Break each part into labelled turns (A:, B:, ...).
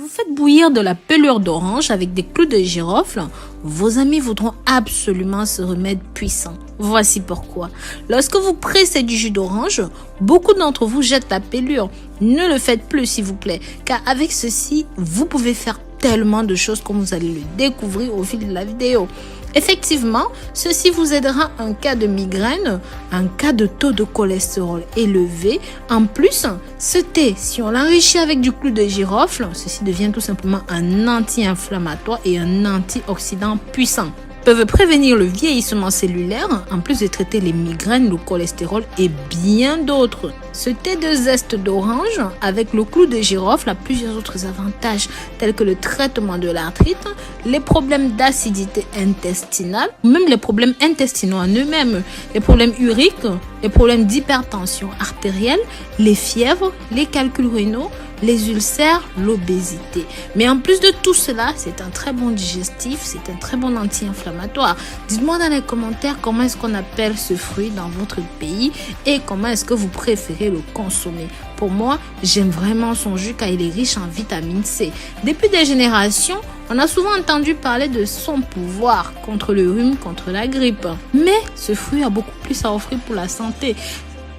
A: vous faites bouillir de la pelure d'orange avec des clous de girofle, vos amis voudront absolument ce remède puissant. Voici pourquoi. Lorsque vous pressez du jus d'orange, beaucoup d'entre vous jettent la pelure. Ne le faites plus s'il vous plaît, car avec ceci, vous pouvez faire tellement de choses comme vous allez le découvrir au fil de la vidéo. Effectivement, ceci vous aidera en cas de migraine, en cas de taux de cholestérol élevé. En plus, ce thé, si on l'enrichit avec du clou de girofle, ceci devient tout simplement un anti-inflammatoire et un antioxydant puissant. Peuvent prévenir le vieillissement cellulaire, en plus de traiter les migraines, le cholestérol et bien d'autres. Ce thé de zeste d'orange avec le clou de girofle a plusieurs autres avantages, tels que le traitement de l'arthrite, les problèmes d'acidité intestinale, même les problèmes intestinaux en eux-mêmes, les problèmes uriques, les problèmes d'hypertension artérielle, les fièvres, les calculs rénaux, les ulcères, l'obésité. Mais en plus de tout cela, c'est un très bon digestif, c'est un très bon anti-inflammatoire. Dites-moi dans les commentaires comment est-ce qu'on appelle ce fruit dans votre pays et comment est-ce que vous préférez le consommer. Pour moi, j'aime vraiment son jus car il est riche en vitamine C. Depuis des générations, on a souvent entendu parler de son pouvoir contre le rhume, contre la grippe. Mais ce fruit a beaucoup plus à offrir pour la santé.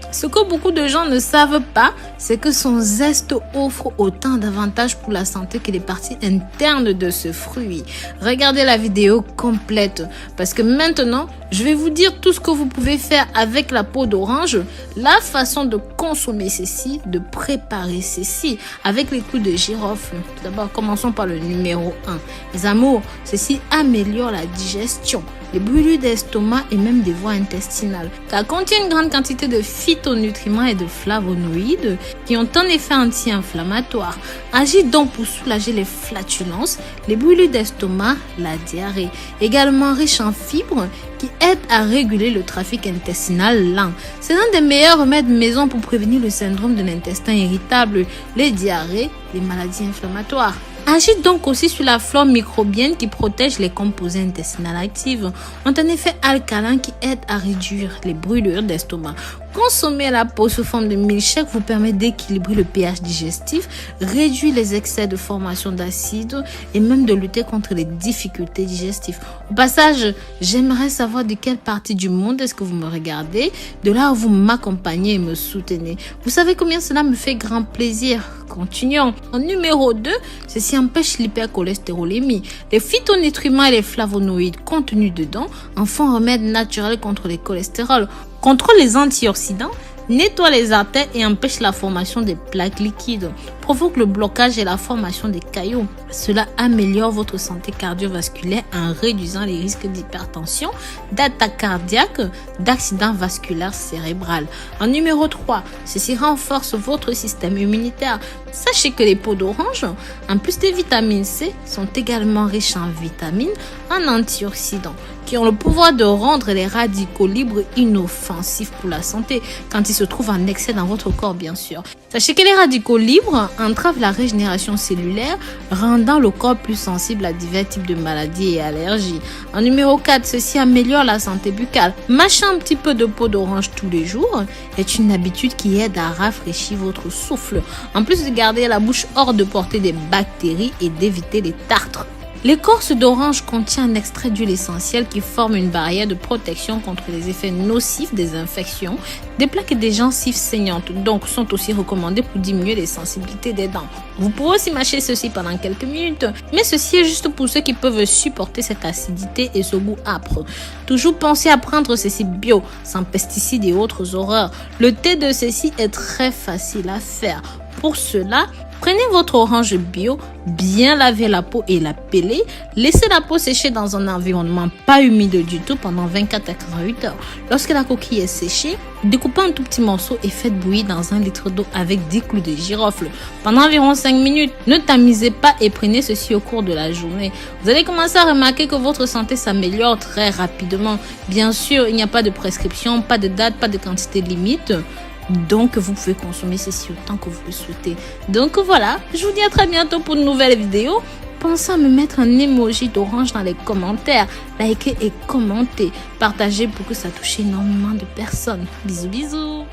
A: Ce que beaucoup de gens ne savent pas, c'est que son zeste offre autant d'avantages pour la santé que les parties internes de ce fruit. Regardez la vidéo complète parce que maintenant, je vais vous dire tout ce que vous pouvez faire avec la peau d'orange, la façon de consommer ceci, de préparer ceci avec les clous de girofle. Tout d'abord, commençons par le numéro 1. Les amours, ceci améliore la digestion, les brûlures d'estomac et même des voies intestinales. Ça contient une grande quantité de phytonutriments et de flavonoïdes qui ont un effet anti-inflammatoire. Agit donc pour soulager les flatulences, les brûlures d'estomac, la diarrhée. Également riche en fibres qui aident à réguler le trafic intestinal lent. C'est l'un des meilleurs remèdes maison pour prévenir le syndrome de l'intestin irritable, les diarrhées, les maladies inflammatoires. Agit donc aussi sur la flore microbienne qui protège les composés intestinaux actifs, ont un effet alcalin qui aide à réduire les brûlures d'estomac. Consommer la peau sous forme de milkshake vous permet d'équilibrer le pH digestif, réduire les excès de formation d'acide et même de lutter contre les difficultés digestives. Au passage, j'aimerais savoir de quelle partie du monde est-ce que vous me regardez, de là où vous m'accompagnez et me soutenez. Vous savez combien cela me fait grand plaisir. Continuons. En numéro 2, ceci empêche l'hypercholestérolémie. Les phytonutriments et les flavonoïdes contenus dedans en font un remède naturel contre les cholestérols, contrôle les antioxydants, nettoie les artères et empêche la formation des plaques liquides, provoque le blocage et la formation des caillots. Cela améliore votre santé cardiovasculaire en réduisant les risques d'hypertension, d'attaque cardiaque, d'accident vasculaire cérébral. En numéro 3, ceci renforce votre système immunitaire. Sachez que les peaux d'orange, en plus de vitamine C, sont également riches en vitamines, en antioxydants, qui ont le pouvoir de rendre les radicaux libres inoffensifs pour la santé, quand ils se trouvent en excès dans votre corps bien sûr. Sachez que les radicaux libres entravent la régénération cellulaire, rendant le corps plus sensible à divers types de maladies et allergies. En numéro 4, ceci améliore la santé buccale. Mâcher un petit peu de peau d'orange tous les jours est une habitude qui aide à rafraîchir votre souffle, en plus de garder la bouche hors de portée des bactéries et d'éviter les tartres. L'écorce d'orange contient un extrait d'huile essentielle qui forme une barrière de protection contre les effets nocifs des infections, des plaques et des gencives saignantes, donc sont aussi recommandées pour diminuer les sensibilités des dents. Vous pourrez aussi mâcher ceci pendant quelques minutes, mais ceci est juste pour ceux qui peuvent supporter cette acidité et ce goût âpre. Toujours pensez à prendre ceci bio, sans pesticides et autres horreurs. Le thé de ceci est très facile à faire. Pour cela, prenez votre orange bio, bien laver la peau et la peler. Laissez la peau sécher dans un environnement pas humide du tout pendant 24 à 48 heures. Lorsque la coquille est séchée, découpez en tout petits morceaux et faites bouillir dans 1 litre d'eau avec 10 clous de girofle pendant environ 5 minutes. Ne tamisez pas et prenez ceci au cours de la journée. Vous allez commencer à remarquer que votre santé s'améliore très rapidement. Bien sûr, il n'y a pas de prescription, pas de date, pas de quantité limite. Donc, vous pouvez consommer ceci autant que vous le souhaitez. Donc voilà, je vous dis à très bientôt pour une nouvelle vidéo. Pensez à me mettre un emoji d'orange dans les commentaires. Likez et commentez. Partagez pour que ça touche énormément de personnes. Bisous, bisous.